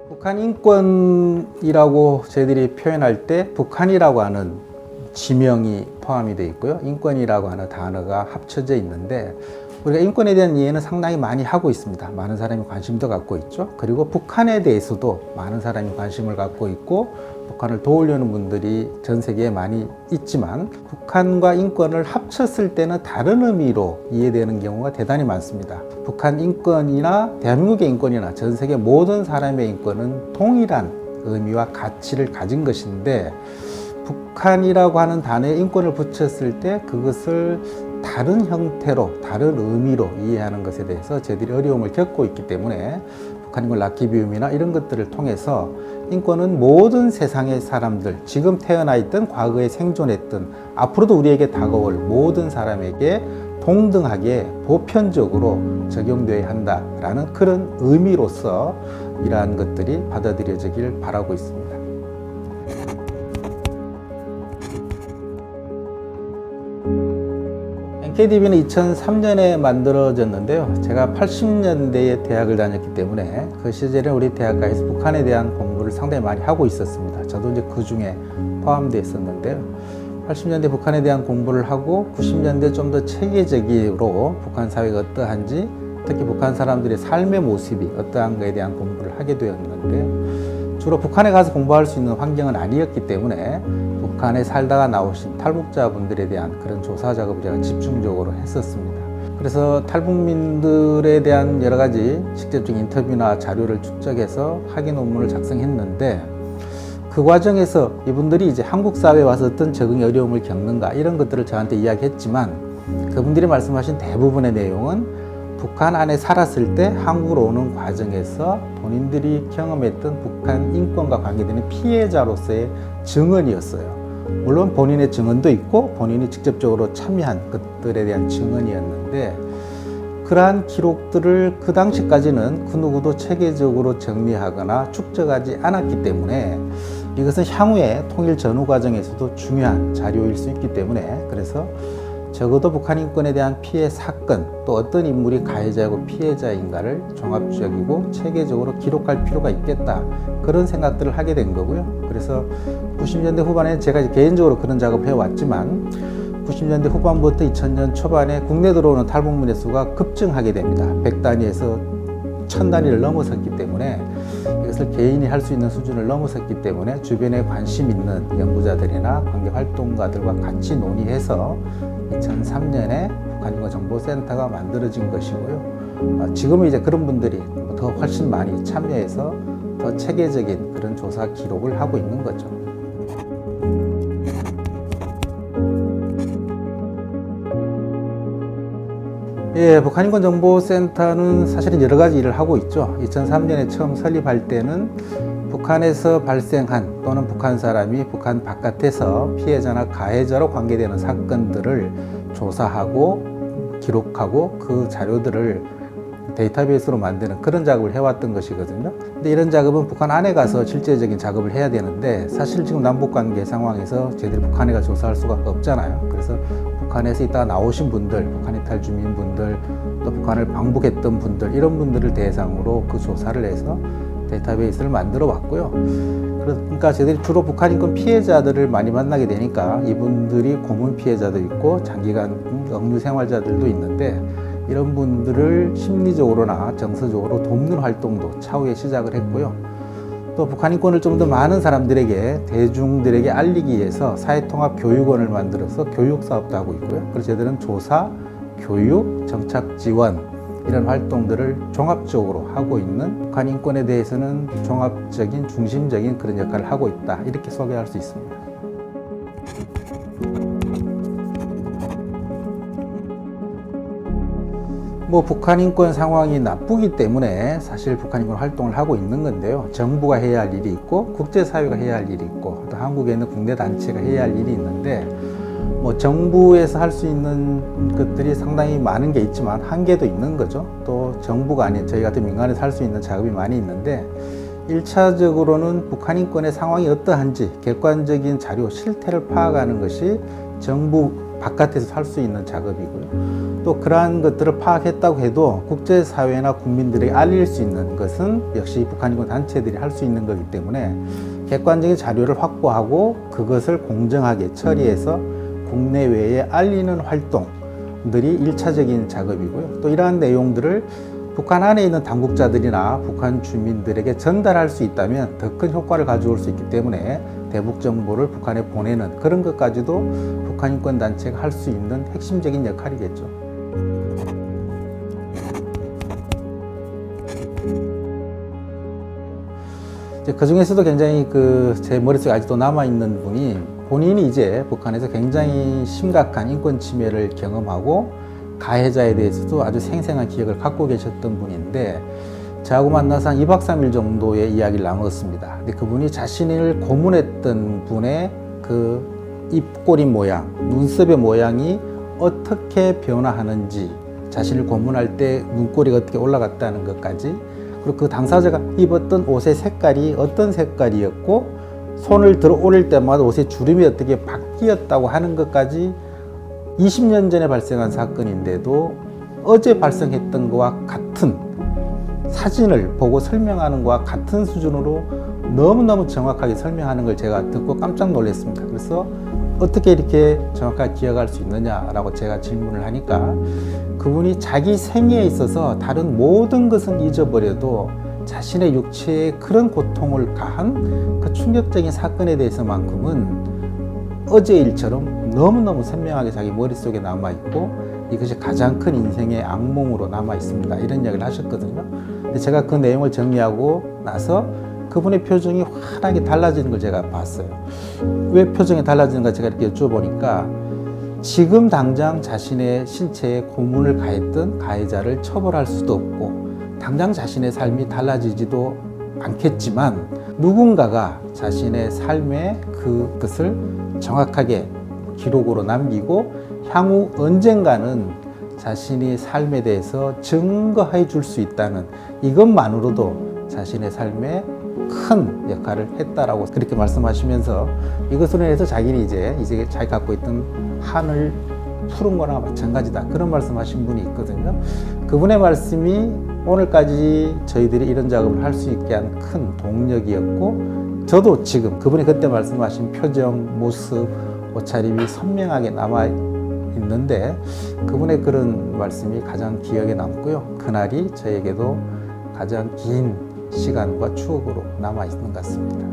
북한 인권이라고 저희들이 표현할 때 북한이라고 하는 지명이 포함이 되어 있고요. 인권이라고 하는 단어가 합쳐져 있는데 우리가 인권에 대한 이해는 상당히 많이 하고 있습니다. 많은 사람이 관심도 갖고 있죠. 그리고 북한에 대해서도 많은 사람이 관심을 갖고 있고 북한을 도우려는 분들이 전 세계에 많이 있지만 북한과 인권을 합쳤을 때는 다른 의미로 이해되는 경우가 대단히 많습니다. 북한 인권이나 대한민국의 인권이나 전 세계 모든 사람의 인권은 동일한 의미와 가치를 가진 것인데 북한이라고 하는 단어에 인권을 붙였을 때 그것을 다른 형태로, 다른 의미로 이해하는 것에 대해서 저희들이 어려움을 겪고 있기 때문에 북한인권 락기비움이나 이런 것들을 통해서 인권은 모든 세상의 사람들, 지금 태어나 있든 과거에 생존했든 앞으로도 우리에게 다가올 모든 사람에게 동등하게 보편적으로 적용되어야 한다라는 그런 의미로서 이러한 것들이 받아들여지길 바라고 있습니다. NKDB는 2003년에 만들어졌는데요. 제가 80년대에 대학을 다녔기 때문에 그 시절에 우리 대학가에서 북한에 대한 공부를 상당히 많이 하고 있었습니다. 저도 이제 그 중에 포함되어 있었는데요. 80년대 북한에 대한 공부를 하고 90년대 좀 더 체계적으로 북한 사회가 어떠한지 특히 북한 사람들의 삶의 모습이 어떠한가에 대한 공부를 하게 되었는데 주로 북한에 가서 공부할 수 있는 환경은 아니었기 때문에 북한에 살다가 나오신 탈북자분들에 대한 그런 조사 작업을 제가 집중적으로 했었습니다. 그래서 탈북민들에 대한 여러 가지 직접적인 인터뷰나 자료를 축적해서 학위 논문을 작성했는데 그 과정에서 이분들이 이제 한국 사회에 와서 어떤 적응의 어려움을 겪는가 이런 것들을 저한테 이야기했지만 그분들이 말씀하신 대부분의 내용은 북한 안에 살았을 때 한국으로 오는 과정에서 본인들이 경험했던 북한 인권과 관계되는 피해자로서의 증언이었어요. 물론 본인의 증언도 있고 본인이 직접적으로 참여한 것들에 대한 증언이었는데 그러한 기록들을 그 당시까지는 그 누구도 체계적으로 정리하거나 축적하지 않았기 때문에 이것은 향후에 통일 전후 과정에서도 중요한 자료일 수 있기 때문에 그래서 적어도 북한 인권에 대한 피해 사건 또 어떤 인물이 가해자이고 피해자인가를 종합적이고 체계적으로 기록할 필요가 있겠다 그런 생각들을 하게 된 거고요. 그래서 90년대 후반에 제가 개인적으로 그런 작업을 해왔지만 90년대 후반부터 2000년 초반에 국내 들어오는 탈북민의 수가 급증하게 됩니다. 100단위에서 1000단위를 넘어섰기 때문에 이것을 개인이 할 수 있는 수준을 넘어섰기 때문에 주변에 관심 있는 연구자들이나 관계활동가들과 같이 논의해서 2003년에 북한인권정보센터가 만들어진 것이고요. 지금은 이제 그런 분들이 더 훨씬 많이 참여해서 더 체계적인 그런 조사 기록을 하고 있는 거죠. 예, 북한인권정보센터는 사실은 여러 가지 일을 하고 있죠. 2003년에 처음 설립할 때는 북한에서 발생한 또는 북한 사람이 북한 바깥에서 피해자나 가해자로 관계되는 사건들을 조사하고 기록하고 그 자료들을 데이터베이스로 만드는 그런 작업을 해왔던 것이거든요. 근데 이런 작업은 북한 안에 가서 실제적인 작업을 해야 되는데 사실 지금 남북관계 상황에서 저희들이 북한에 가 조사할 수가 없잖아요. 그래서 북한에서 있다가 나오신 분들, 북한 이탈 주민분들, 또 북한을 방북했던 분들 이런 분들을 대상으로 그 조사를 해서 데이터베이스를 만들어 왔고요. 그러니까 저희들이 주로 북한 인권 피해자들을 많이 만나게 되니까 이분들이 고문 피해자도 있고 장기간 억류 생활자들도 있는데 이런 분들을 심리적으로나 정서적으로 돕는 활동도 차후에 시작을 했고요. 또 북한 인권을 좀 더 많은 사람들에게 대중들에게 알리기 위해서 사회통합교육원을 만들어서 교육 사업도 하고 있고요. 그래서 저희들은 조사, 교육, 정착 지원 이런 활동들을 종합적으로 하고 있는 북한 인권에 대해서는 종합적인 중심적인 그런 역할을 하고 있다 이렇게 소개할 수 있습니다. 뭐 북한 인권 상황이 나쁘기 때문에 사실 북한 인권 활동을 하고 있는 건데요. 정부가 해야 할 일이 있고 국제사회가 해야 할 일이 있고 또 한국에 있는 국내 단체가 해야 할 일이 있는데 뭐 정부에서 할 수 있는 것들이 상당히 많은 게 있지만 한계도 있는 거죠. 또 정부가 아닌 저희 같은 민간에서 할 수 있는 작업이 많이 있는데 1차적으로는 북한 인권의 상황이 어떠한지 객관적인 자료, 실태를 파악하는 것이 정부 바깥에서 할 수 있는 작업이고요. 또 또 그러한 것들을 파악했다고 해도 국제사회나 국민들에게 알릴 수 있는 것은 역시 북한인권 단체들이 할 수 있는 거기 때문에 객관적인 자료를 확보하고 그것을 공정하게 처리해서 국내외에 알리는 활동들이 일차적인 작업이고요. 또 이러한 내용들을 북한 안에 있는 당국자들이나 북한 주민들에게 전달할 수 있다면 더 큰 효과를 가져올 수 있기 때문에 대북 정보를 북한에 보내는 그런 것까지도 북한인권 단체가 할 수 있는 핵심적인 역할이겠죠. 그 중에서도 굉장히 제 머릿속에 아직도 남아있는 분이 본인이 이제 북한에서 굉장히 심각한 인권 침해를 경험하고 가해자에 대해서도 아주 생생한 기억을 갖고 계셨던 분인데 저하고 만나서 한 2박 3일 정도의 이야기를 나눴습니다. 근데 그분이 자신을 고문했던 분의 그 입꼬리 모양, 눈썹의 모양이 어떻게 변화하는지, 자신을 고문할 때 눈꼬리가 어떻게 올라갔다는 것까지, 그리고 그 당사자가 입었던 옷의 색깔이 어떤 색깔이었고 손을 들어 올릴 때마다 옷의 주름이 어떻게 바뀌었다고 하는 것까지 20년 전에 발생한 사건인데도 어제 발생했던 것과 같은 사진을 보고 설명하는 것과 같은 수준으로 너무너무 정확하게 설명하는 걸 제가 듣고 깜짝 놀랐습니다. 그래서 어떻게 이렇게 정확하게 기억할 수 있느냐라고 제가 질문을 하니까 그분이 자기 생애에 있어서 다른 모든 것은 잊어버려도 자신의 육체에 그런 고통을 가한 그 충격적인 사건에 대해서만큼은 어제 일처럼 너무너무鮮明하게 자기 머릿속에 남아있고 이것이 가장 큰 인생의 악몽으로 남아있습니다. 이런 이야기를 하셨거든요. 근데 제가 그 내용을 정리하고 나서 그분의 표정이 환하게 달라지는 걸 제가 봤어요. 왜 표정이 달라지는가 제가 이렇게 여쭤보니까 지금 당장 자신의 신체에 고문을 가했던 가해자를 처벌할 수도 없고 당장 자신의 삶이 달라지지도 않겠지만 누군가가 자신의 삶의 그것을 정확하게 기록으로 남기고 향후 언젠가는 자신의 삶에 대해서 증거해 줄 수 있다는 이것만으로도 자신의 삶에 큰 역할을 했다라고 그렇게 말씀하시면서 이것으로 인해서 자기는 이제 자기 갖고 있던 한을 푸른 거나 마찬가지다 그런 말씀하신 분이 있거든요. 그분의 말씀이 오늘까지 저희들이 이런 작업을 할 수 있게 한 큰 동력이었고 저도 지금 그분이 그때 말씀하신 표정, 모습, 옷차림이 선명하게 남아 있는데 그분의 그런 말씀이 가장 기억에 남고요. 그날이 저에게도 가장 긴 시간과 추억으로 남아 있는 것 같습니다.